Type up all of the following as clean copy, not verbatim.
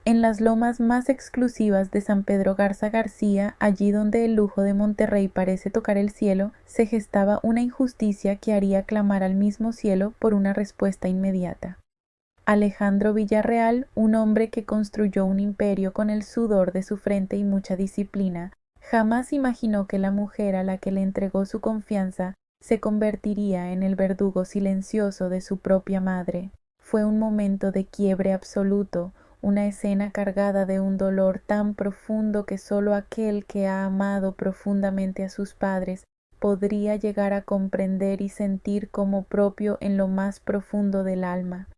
En las lomas más exclusivas de San Pedro Garza García, allí donde el lujo de Monterrey parece tocar el cielo, se gestaba una injusticia que haría clamar al mismo cielo por una respuesta inmediata. Alejandro Villarreal, un hombre que construyó un imperio con el sudor de su frente y mucha disciplina, jamás imaginó que la mujer a la que le entregó su confianza se convertiría en el verdugo silencioso de su propia madre. Fue un momento de quiebre absoluto, una escena cargada de un dolor tan profundo que sólo aquel que ha amado profundamente a sus padres podría llegar a comprender y sentir como propio en lo más profundo del alma.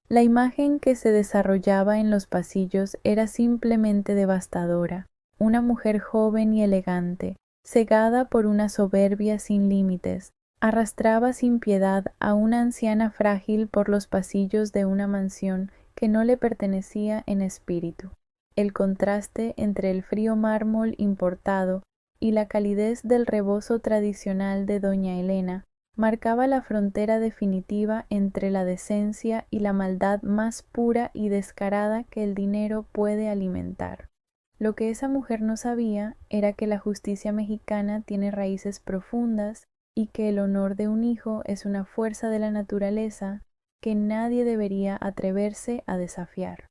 La imagen que se desarrollaba en los pasillos era simplemente devastadora. Una mujer joven y elegante, cegada por una soberbia sin límites, arrastraba sin piedad a una anciana frágil por los pasillos de una mansión que no le pertenecía en espíritu. El contraste entre el frío mármol importado y la calidez del rebozo tradicional de doña Elena marcaba la frontera definitiva entre la decencia y la maldad más pura y descarada que el dinero puede alimentar. Lo que esa mujer no sabía era que la justicia mexicana tiene raíces profundas y que el honor de un hijo es una fuerza de la naturaleza que nadie debería atreverse a desafiar.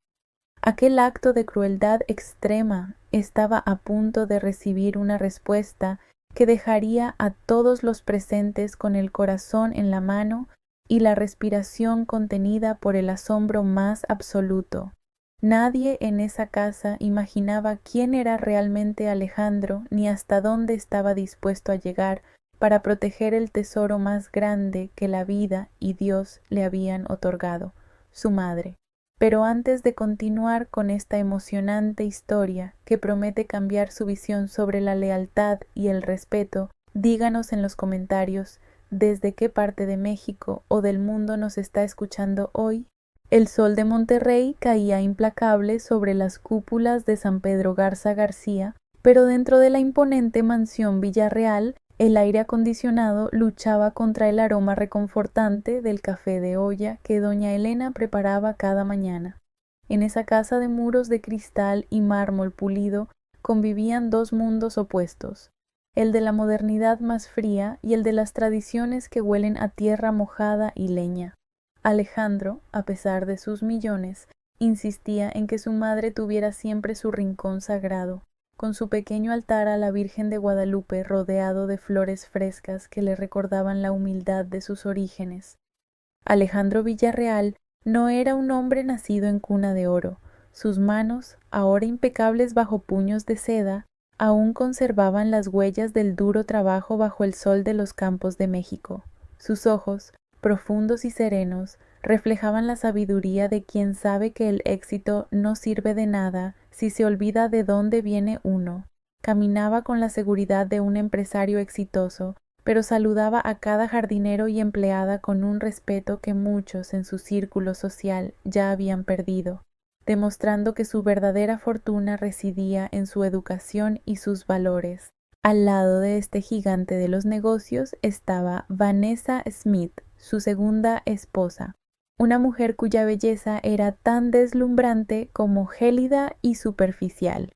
Aquel acto de crueldad extrema estaba a punto de recibir una respuesta que dejaría a todos los presentes con el corazón en la mano y la respiración contenida por el asombro más absoluto. Nadie en esa casa imaginaba quién era realmente Alejandro ni hasta dónde estaba dispuesto a llegar para proteger el tesoro más grande que la vida y Dios le habían otorgado, su madre. Pero antes de continuar con esta emocionante historia que promete cambiar su visión sobre la lealtad y el respeto, díganos en los comentarios desde qué parte de México o del mundo nos está escuchando hoy. El sol de Monterrey caía implacable sobre las cúpulas de San Pedro Garza García, pero dentro de la imponente mansión Villarreal el aire acondicionado luchaba contra el aroma reconfortante del café de olla que doña Elena preparaba cada mañana. En esa casa de muros de cristal y mármol pulido convivían dos mundos opuestos, el de la modernidad más fría y el de las tradiciones que huelen a tierra mojada y leña. Alejandro, a pesar de sus millones, insistía en que su madre tuviera siempre su rincón sagrado, con su pequeño altar a la Virgen de Guadalupe rodeado de flores frescas que le recordaban la humildad de sus orígenes. Alejandro Villarreal no era un hombre nacido en cuna de oro. Sus manos, ahora impecables bajo puños de seda, aún conservaban las huellas del duro trabajo bajo el sol de los campos de México. Sus ojos, profundos y serenos, reflejaban la sabiduría de quien sabe que el éxito no sirve de nada si se olvida de dónde viene uno. Caminaba con la seguridad de un empresario exitoso, pero saludaba a cada jardinero y empleada con un respeto que muchos en su círculo social ya habían perdido, demostrando que su verdadera fortuna residía en su educación y sus valores. Al lado de este gigante de los negocios estaba Vanessa Smith, su segunda esposa, una mujer cuya belleza era tan deslumbrante como gélida y superficial.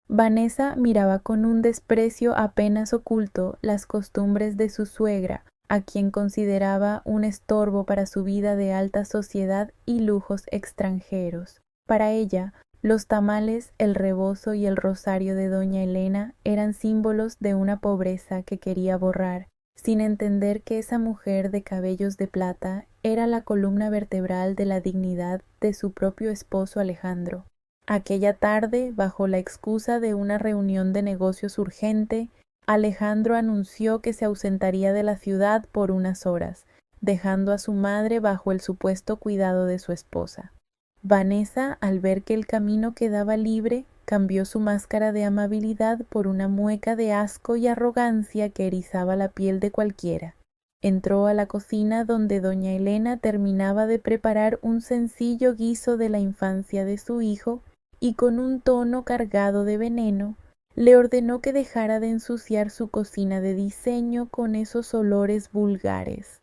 Vanessa miraba con un desprecio apenas oculto las costumbres de su suegra, a quien consideraba un estorbo para su vida de alta sociedad y lujos extranjeros. Para ella, los tamales, el rebozo y el rosario de doña Elena eran símbolos de una pobreza que quería borrar, sin entender que esa mujer de cabellos de plata era la columna vertebral de la dignidad de su propio esposo Alejandro. Aquella tarde, bajo la excusa de una reunión de negocios urgente, Alejandro anunció que se ausentaría de la ciudad por unas horas, dejando a su madre bajo el supuesto cuidado de su esposa. Vanessa, al ver que el camino quedaba libre, cambió su máscara de amabilidad por una mueca de asco y arrogancia que erizaba la piel de cualquiera. Entró a la cocina donde doña Elena terminaba de preparar un sencillo guiso de la infancia de su hijo y con un tono cargado de veneno, le ordenó que dejara de ensuciar su cocina de diseño con esos olores vulgares.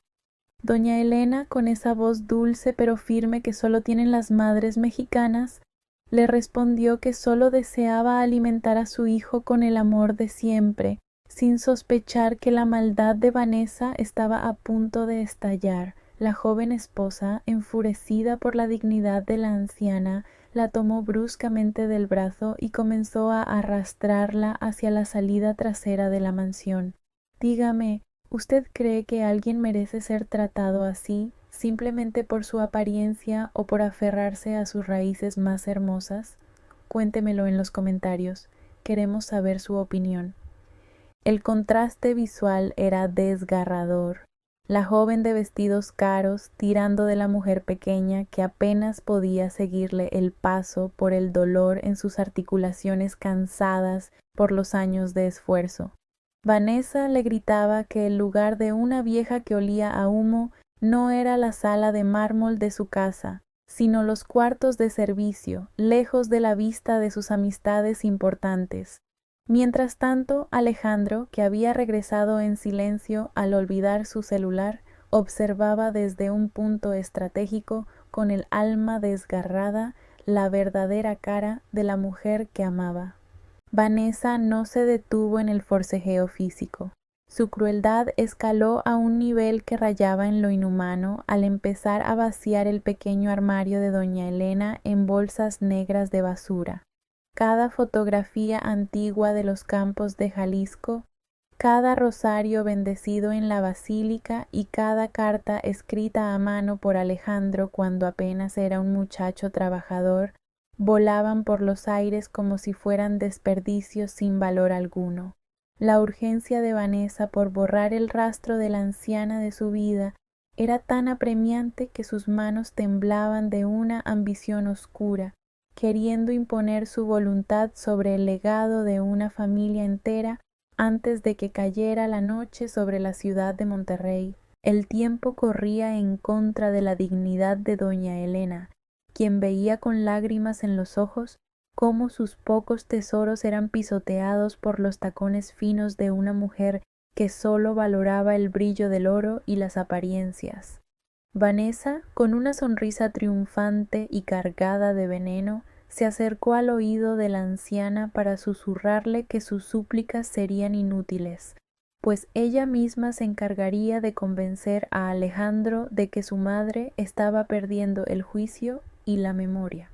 Doña Elena, con esa voz dulce pero firme que solo tienen las madres mexicanas, le respondió que solo deseaba alimentar a su hijo con el amor de siempre, sin sospechar que la maldad de Vanessa estaba a punto de estallar. La joven esposa, enfurecida por la dignidad de la anciana, la tomó bruscamente del brazo y comenzó a arrastrarla hacia la salida trasera de la mansión. Dígame, ¿usted cree que alguien merece ser tratado así, simplemente por su apariencia o por aferrarse a sus raíces más hermosas? Cuéntemelo en los comentarios. Queremos saber su opinión. El contraste visual era desgarrador. La joven de vestidos caros tirando de la mujer pequeña que apenas podía seguirle el paso por el dolor en sus articulaciones cansadas por los años de esfuerzo. Vanessa le gritaba que el lugar de una vieja que olía a humo no era la sala de mármol de su casa, sino los cuartos de servicio, lejos de la vista de sus amistades importantes. Mientras tanto, Alejandro, que había regresado en silencio al olvidar su celular, observaba desde un punto estratégico, con el alma desgarrada, la verdadera cara de la mujer que amaba. Vanessa no se detuvo en el forcejeo físico. Su crueldad escaló a un nivel que rayaba en lo inhumano al empezar a vaciar el pequeño armario de doña Elena en bolsas negras de basura. Cada fotografía antigua de los campos de Jalisco, cada rosario bendecido en la basílica y cada carta escrita a mano por Alejandro cuando apenas era un muchacho trabajador, volaban por los aires como si fueran desperdicios sin valor alguno. La urgencia de Vanessa por borrar el rastro de la anciana de su vida era tan apremiante que sus manos temblaban de una ambición oscura, queriendo imponer su voluntad sobre el legado de una familia entera antes de que cayera la noche sobre la ciudad de Monterrey. El tiempo corría en contra de la dignidad de doña Elena, quien veía con lágrimas en los ojos cómo sus pocos tesoros eran pisoteados por los tacones finos de una mujer que sólo valoraba el brillo del oro y las apariencias. Vanessa, con una sonrisa triunfante y cargada de veneno, se acercó al oído de la anciana para susurrarle que sus súplicas serían inútiles, pues ella misma se encargaría de convencer a Alejandro de que su madre estaba perdiendo el juicio y la memoria.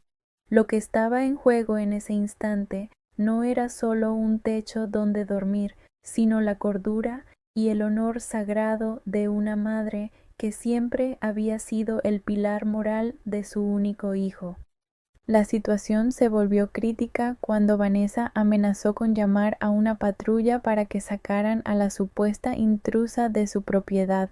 Lo que estaba en juego en ese instante no era solo un techo donde dormir, sino la cordura y el honor sagrado de una madre que siempre había sido el pilar moral de su único hijo. La situación se volvió crítica cuando Vanessa amenazó con llamar a una patrulla para que sacaran a la supuesta intrusa de su propiedad,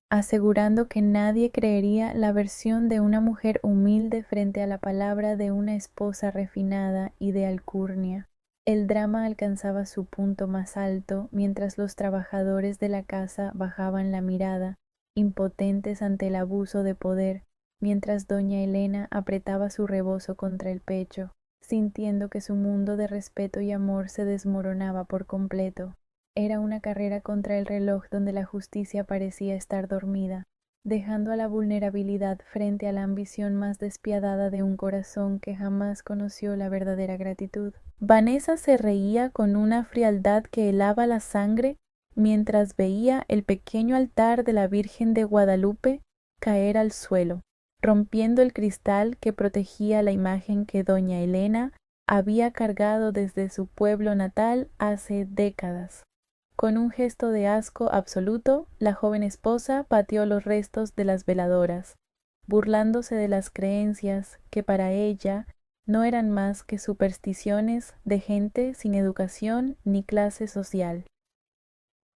asegurando que nadie creería la versión de una mujer humilde frente a la palabra de una esposa refinada y de alcurnia. El drama alcanzaba su punto más alto mientras los trabajadores de la casa bajaban la mirada, impotentes ante el abuso de poder, mientras doña Elena apretaba su rebozo contra el pecho, sintiendo que su mundo de respeto y amor se desmoronaba por completo. Era una carrera contra el reloj donde la justicia parecía estar dormida, dejando a la vulnerabilidad frente a la ambición más despiadada de un corazón que jamás conoció la verdadera gratitud. Vanessa se reía con una frialdad que helaba la sangre mientras veía el pequeño altar de la Virgen de Guadalupe caer al suelo, rompiendo el cristal que protegía la imagen que doña Elena había cargado desde su pueblo natal hace décadas. Con un gesto de asco absoluto, la joven esposa pateó los restos de las veladoras, burlándose de las creencias que para ella no eran más que supersticiones de gente sin educación ni clase social.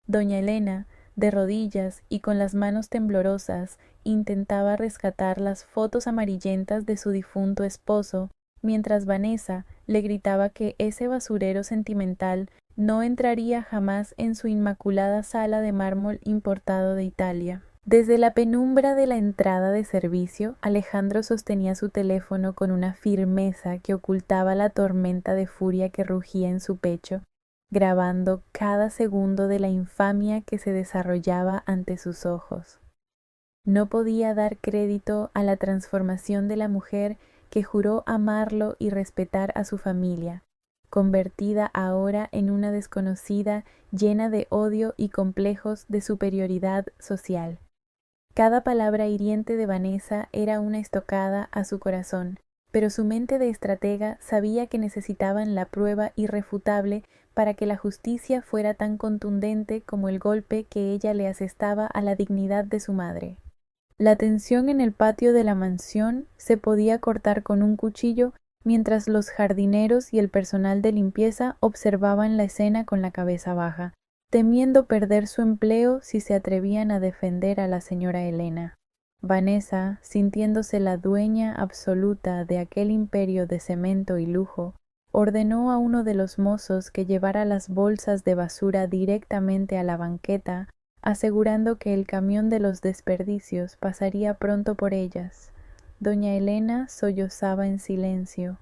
Doña Elena, de rodillas y con las manos temblorosas, intentaba rescatar las fotos amarillentas de su difunto esposo, mientras Vanessa le gritaba que ese basurero sentimental no entraría jamás en su inmaculada sala de mármol importado de Italia. Desde la penumbra de la entrada de servicio, Alejandro sostenía su teléfono con una firmeza que ocultaba la tormenta de furia que rugía en su pecho, grabando cada segundo de la infamia que se desarrollaba ante sus ojos. No podía dar crédito a la transformación de la mujer que juró amarlo y respetar a su familia, convertida ahora en una desconocida llena de odio y complejos de superioridad social. Cada palabra hiriente de Vanessa era una estocada a su corazón, pero su mente de estratega sabía que necesitaban la prueba irrefutable para que la justicia fuera tan contundente como el golpe que ella le asestaba a la dignidad de su madre. La tensión en el patio de la mansión se podía cortar con un cuchillo mientras los jardineros y el personal de limpieza observaban la escena con la cabeza baja, temiendo perder su empleo si se atrevían a defender a la señora Elena. Vanessa, sintiéndose la dueña absoluta de aquel imperio de cemento y lujo, ordenó a uno de los mozos que llevara las bolsas de basura directamente a la banqueta, asegurando que el camión de los desperdicios pasaría pronto por ellas. Doña Elena sollozaba en silencio,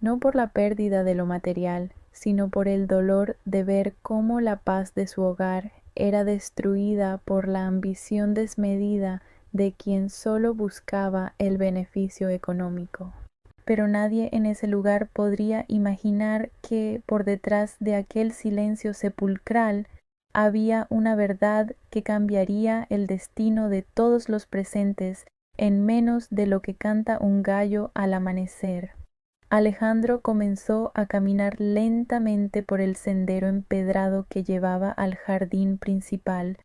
no por la pérdida de lo material, sino por el dolor de ver cómo la paz de su hogar era destruida por la ambición desmedida de quien solo buscaba el beneficio económico. Pero nadie en ese lugar podría imaginar que por detrás de aquel silencio sepulcral había una verdad que cambiaría el destino de todos los presentes en menos de lo que canta un gallo al amanecer. Alejandro comenzó a caminar lentamente por el sendero empedrado que llevaba al jardín principal.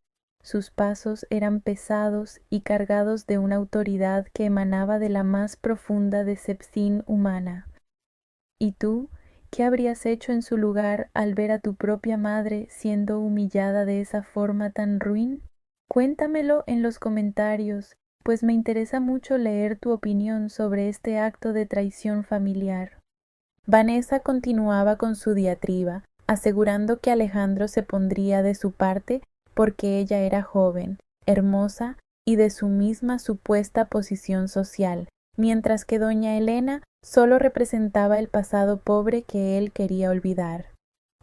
Sus pasos eran pesados y cargados de una autoridad que emanaba de la más profunda decepción humana. ¿Y tú? ¿Qué habrías hecho en su lugar al ver a tu propia madre siendo humillada de esa forma tan ruin? Cuéntamelo en los comentarios, pues me interesa mucho leer tu opinión sobre este acto de traición familiar. Vanessa continuaba con su diatriba, asegurando que Alejandro se pondría de su parte porque ella era joven, hermosa y de su misma supuesta posición social, mientras que doña Elena solo representaba el pasado pobre que él quería olvidar.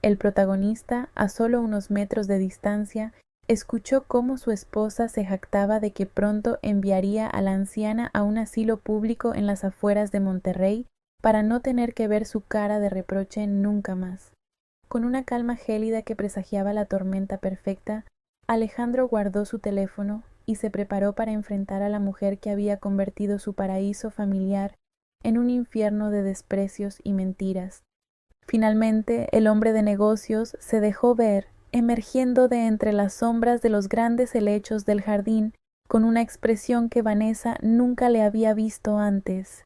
El protagonista, a solo unos metros de distancia, escuchó cómo su esposa se jactaba de que pronto enviaría a la anciana a un asilo público en las afueras de Monterrey para no tener que ver su cara de reproche nunca más. Con una calma gélida que presagiaba la tormenta perfecta, Alejandro guardó su teléfono y se preparó para enfrentar a la mujer que había convertido su paraíso familiar en un infierno de desprecios y mentiras. Finalmente, el hombre de negocios se dejó ver, emergiendo de entre las sombras de los grandes helechos del jardín, con una expresión que Vanessa nunca le había visto antes.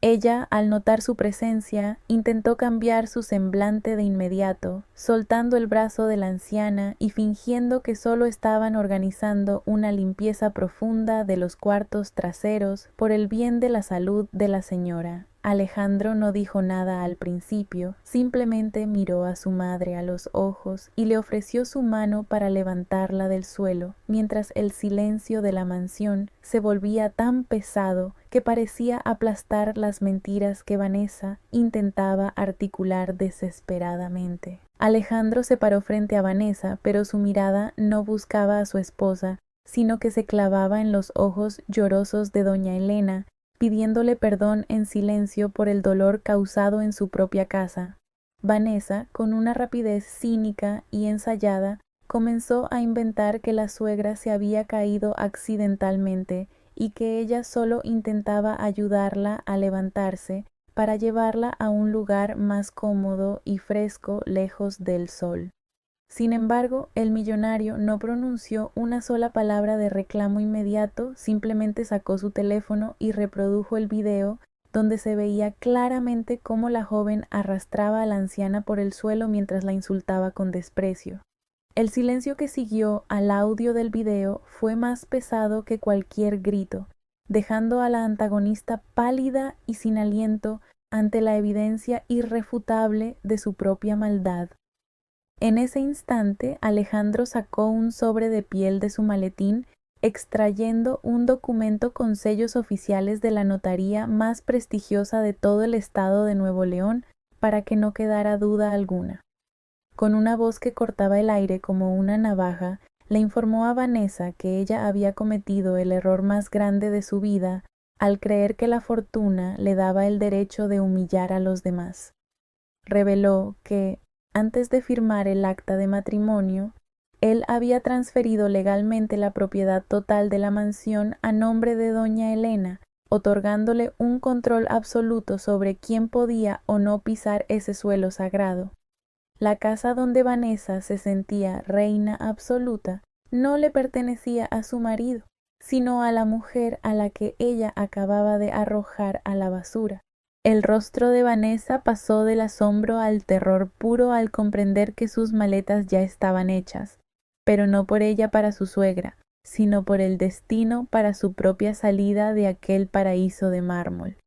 Ella, al notar su presencia, intentó cambiar su semblante de inmediato, soltando el brazo de la anciana y fingiendo que solo estaban organizando una limpieza profunda de los cuartos traseros por el bien de la salud de la señora. Alejandro no dijo nada al principio, simplemente miró a su madre a los ojos y le ofreció su mano para levantarla del suelo, mientras el silencio de la mansión se volvía tan pesado que parecía aplastar las mentiras que Vanessa intentaba articular desesperadamente. Alejandro se paró frente a Vanessa, pero su mirada no buscaba a su esposa, sino que se clavaba en los ojos llorosos de doña Elena, pidiéndole perdón en silencio por el dolor causado en su propia casa. Vanessa, con una rapidez cínica y ensayada, comenzó a inventar que la suegra se había caído accidentalmente y que ella solo intentaba ayudarla a levantarse para llevarla a un lugar más cómodo y fresco lejos del sol. Sin embargo, el millonario no pronunció una sola palabra de reclamo inmediato, simplemente sacó su teléfono y reprodujo el video donde se veía claramente cómo la joven arrastraba a la anciana por el suelo mientras la insultaba con desprecio. El silencio que siguió al audio del video fue más pesado que cualquier grito, dejando a la antagonista pálida y sin aliento ante la evidencia irrefutable de su propia maldad. En ese instante, Alejandro sacó un sobre de piel de su maletín, extrayendo un documento con sellos oficiales de la notaría más prestigiosa de todo el estado de Nuevo León, para que no quedara duda alguna. Con una voz que cortaba el aire como una navaja, le informó a Vanessa que ella había cometido el error más grande de su vida al creer que la fortuna le daba el derecho de humillar a los demás. Reveló que, antes de firmar el acta de matrimonio, él había transferido legalmente la propiedad total de la mansión a nombre de doña Elena, otorgándole un control absoluto sobre quién podía o no pisar ese suelo sagrado. La casa donde Vanessa se sentía reina absoluta no le pertenecía a su marido, sino a la mujer a la que ella acababa de arrojar a la basura. El rostro de Vanessa pasó del asombro al terror puro al comprender que sus maletas ya estaban hechas, pero no por ella para su suegra, sino por el destino para su propia salida de aquel paraíso de mármol.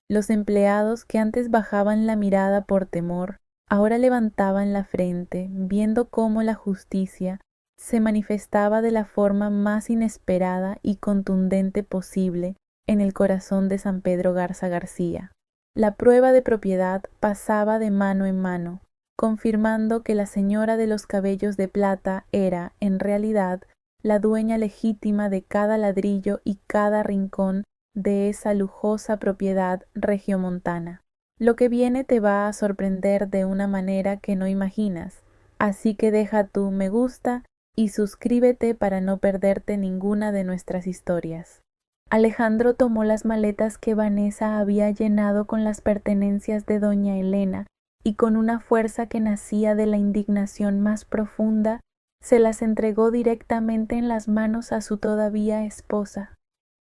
Los empleados que antes bajaban la mirada por temor, ahora levantaban la frente, viendo cómo la justicia se manifestaba de la forma más inesperada y contundente posible en el corazón de San Pedro Garza García. La prueba de propiedad pasaba de mano en mano, confirmando que la señora de los cabellos de plata era, en realidad, la dueña legítima de cada ladrillo y cada rincón de esa lujosa propiedad regiomontana. Lo que viene te va a sorprender de una manera que no imaginas, así que deja tu me gusta y suscríbete para no perderte ninguna de nuestras historias. Alejandro tomó las maletas que Vanessa había llenado con las pertenencias de doña Elena y con una fuerza que nacía de la indignación más profunda, se las entregó directamente en las manos a su todavía esposa.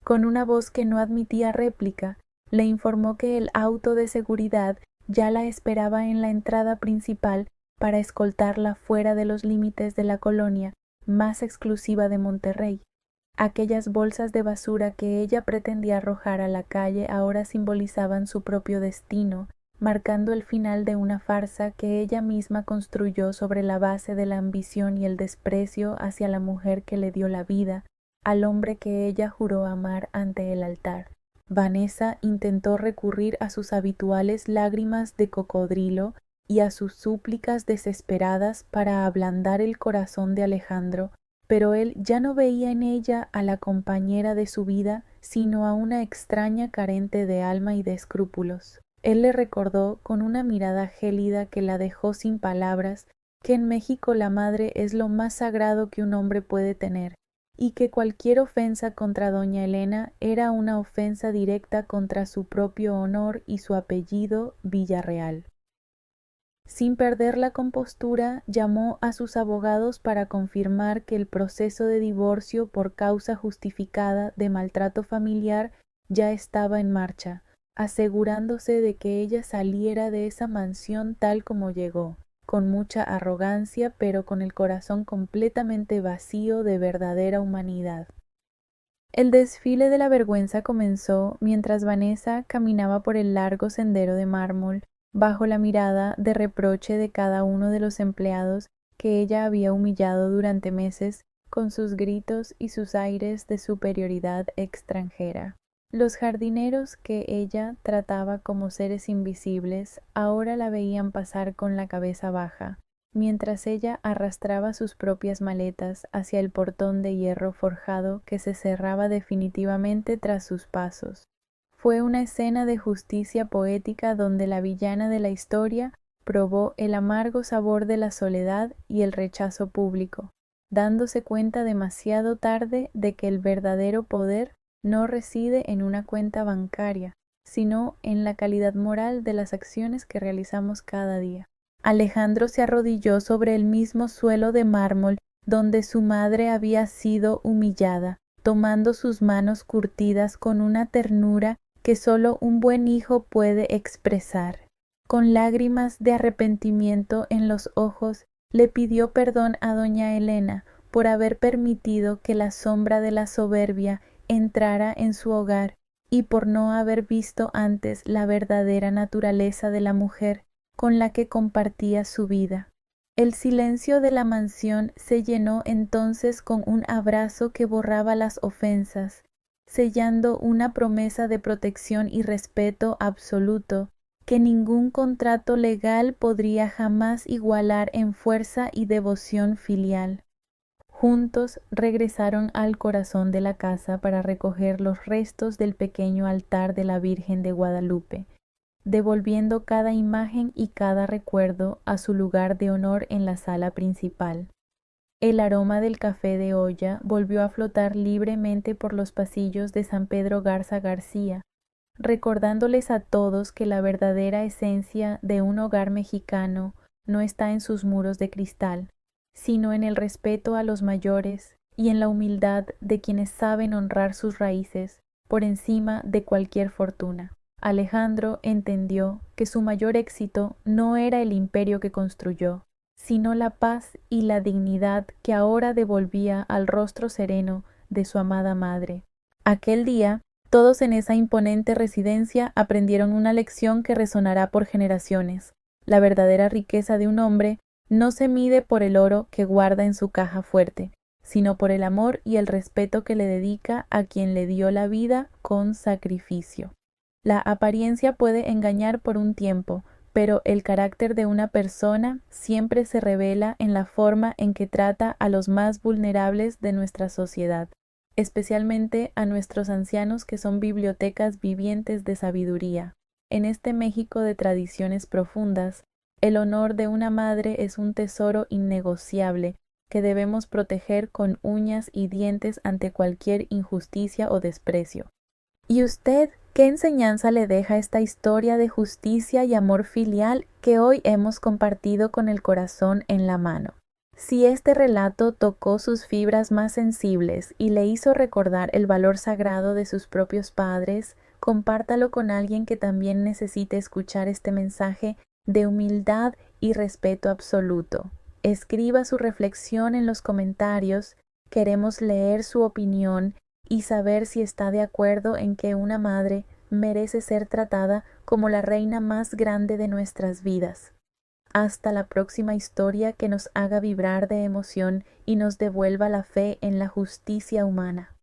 Con una voz que no admitía réplica, le informó que el auto de seguridad ya la esperaba en la entrada principal para escoltarla fuera de los límites de la colonia más exclusiva de Monterrey. Aquellas bolsas de basura que ella pretendía arrojar a la calle ahora simbolizaban su propio destino, marcando el final de una farsa que ella misma construyó sobre la base de la ambición y el desprecio hacia la mujer que le dio la vida, al hombre que ella juró amar ante el altar. Vanessa intentó recurrir a sus habituales lágrimas de cocodrilo y a sus súplicas desesperadas para ablandar el corazón de Alejandro, pero él ya no veía en ella a la compañera de su vida, sino a una extraña carente de alma y de escrúpulos. Él le recordó con una mirada gélida que la dejó sin palabras que en México la madre es lo más sagrado que un hombre puede tener, y que cualquier ofensa contra doña Elena era una ofensa directa contra su propio honor y su apellido Villarreal. Sin perder la compostura, llamó a sus abogados para confirmar que el proceso de divorcio por causa justificada de maltrato familiar ya estaba en marcha, asegurándose de que ella saliera de esa mansión tal como llegó, con mucha arrogancia, pero con el corazón completamente vacío de verdadera humanidad. El desfile de la vergüenza comenzó mientras Vanessa caminaba por el largo sendero de mármol, bajo la mirada de reproche de cada uno de los empleados que ella había humillado durante meses con sus gritos y sus aires de superioridad extranjera. Los jardineros que ella trataba como seres invisibles ahora la veían pasar con la cabeza baja, mientras ella arrastraba sus propias maletas hacia el portón de hierro forjado que se cerraba definitivamente tras sus pasos. Fue una escena de justicia poética donde la villana de la historia probó el amargo sabor de la soledad y el rechazo público, dándose cuenta demasiado tarde de que el verdadero poder no reside en una cuenta bancaria, sino en la calidad moral de las acciones que realizamos cada día. Alejandro se arrodilló sobre el mismo suelo de mármol donde su madre había sido humillada, tomando sus manos curtidas con una ternura que solo un buen hijo puede expresar. Con lágrimas de arrepentimiento en los ojos, le pidió perdón a doña Elena por haber permitido que la sombra de la soberbia entrara en su hogar y por no haber visto antes la verdadera naturaleza de la mujer con la que compartía su vida. El silencio de la mansión se llenó entonces con un abrazo que borraba las ofensas, sellando una promesa de protección y respeto absoluto que ningún contrato legal podría jamás igualar en fuerza y devoción filial. Juntos regresaron al corazón de la casa para recoger los restos del pequeño altar de la Virgen de Guadalupe, devolviendo cada imagen y cada recuerdo a su lugar de honor en la sala principal. El aroma del café de olla volvió a flotar libremente por los pasillos de San Pedro Garza García, recordándoles a todos que la verdadera esencia de un hogar mexicano no está en sus muros de cristal, sino en el respeto a los mayores y en la humildad de quienes saben honrar sus raíces por encima de cualquier fortuna. Alejandro entendió que su mayor éxito no era el imperio que construyó, sino la paz y la dignidad que ahora devolvía al rostro sereno de su amada madre. Aquel día, todos en esa imponente residencia aprendieron una lección que resonará por generaciones. La verdadera riqueza de un hombre no se mide por el oro que guarda en su caja fuerte, sino por el amor y el respeto que le dedica a quien le dio la vida con sacrificio. La apariencia puede engañar por un tiempo, pero el carácter de una persona siempre se revela en la forma en que trata a los más vulnerables de nuestra sociedad, especialmente a nuestros ancianos que son bibliotecas vivientes de sabiduría. En este México de tradiciones profundas, el honor de una madre es un tesoro innegociable que debemos proteger con uñas y dientes ante cualquier injusticia o desprecio. ¿Y usted qué enseñanza le deja esta historia de justicia y amor filial que hoy hemos compartido con el corazón en la mano? Si este relato tocó sus fibras más sensibles y le hizo recordar el valor sagrado de sus propios padres, compártalo con alguien que también necesite escuchar este mensaje de humildad y respeto absoluto. Escriba su reflexión en los comentarios, queremos leer su opinión y saber si está de acuerdo en que una madre merece ser tratada como la reina más grande de nuestras vidas. Hasta la próxima historia que nos haga vibrar de emoción y nos devuelva la fe en la justicia humana.